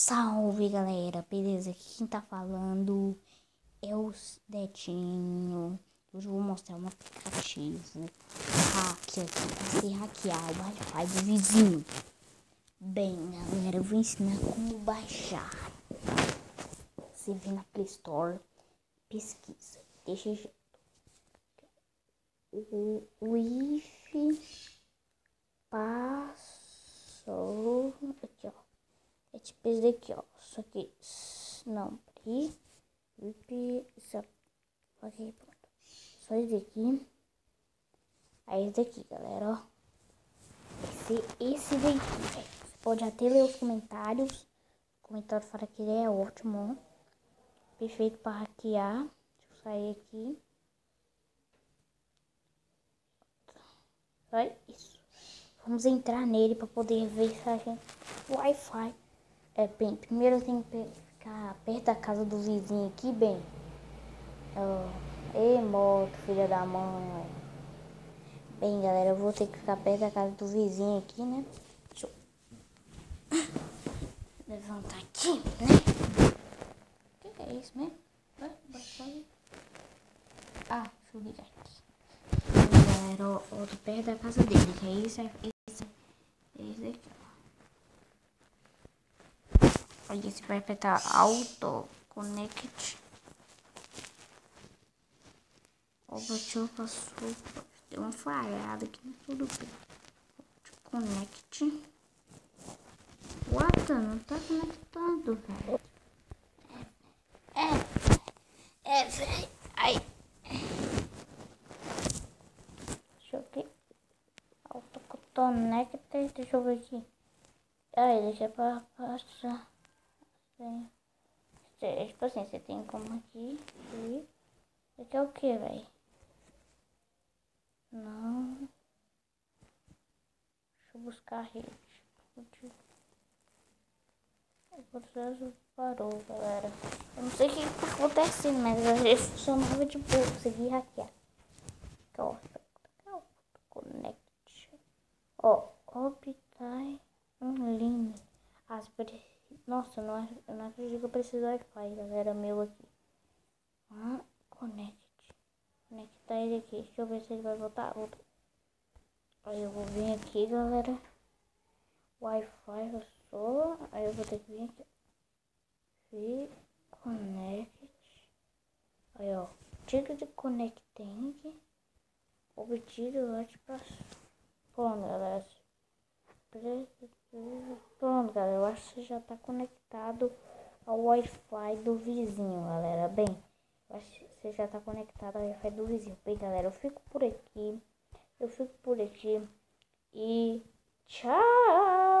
Salve galera, beleza? Aqui quem tá falando é o Detinho. Hoje eu vou mostrar um aplicativo hack aqui pra você hackear o Wi-Fi do vizinho. Bem galera, eu vou ensinar como baixar. Você vem na Play Store, pesquisa, deixa o Wi-Fi passou aqui, ó. É tipo esse daqui, ó. Só que não, aqui. Só esse daqui. Aí esse daqui, galera, ó. Esse daqui, velho. Você pode até ler os comentários. O comentário fala que ele é ótimo, ó. Perfeito para hackear. Deixa eu sair aqui. Olha isso. Vamos entrar nele para poder ver se a gente Wi-Fi. Bem, primeiro eu tenho que ficar perto da casa do vizinho aqui, bem. Ei, moto, filha da mãe. Bem, galera, eu vou ter que ficar perto da casa do vizinho aqui, né? Deixa eu levantar aqui, né? O que é isso mesmo? Ah, deixa eu ligar aqui. Bem, galera, eu tô perto da casa dele, que é isso, esse daqui, ó. Aí você vai apertar Auto Connect. O botão passou. Deu uma falhada aqui, mas tudo bem. Connect. What? Não tá conectado, velho. Velho. Aí. Deixa eu ver. Auto Connect. Deixa eu ver aqui. Aí, deixa pra passar. Tipo assim, você tem como aqui. Isso aqui é o que, velho? Não. Deixa eu buscar a rede. O processo parou, galera. Eu não sei o que tá acontecendo, mas ele funcionava de boa. Consegui hackear. Connect. Ó, Optai Online. Nossa, eu não acredito que eu preciso do Wi-Fi, galera, meu aqui. Connect. Conectar ele aqui. Deixa eu ver se ele vai voltar. Aí eu vou vir aqui, galera. Wi-Fi eu sou. Aí eu vou ter que vir aqui. Connect. Aí, ó. Dica de connecting. Obtido antes para. Pronto, galera. Pronto, galera. Eu acho que já tá conectado ao Wi-Fi do vizinho, galera. Bem, eu acho que você já tá conectado ao Wi-Fi do vizinho. Bem, galera, eu fico por aqui. E tchau!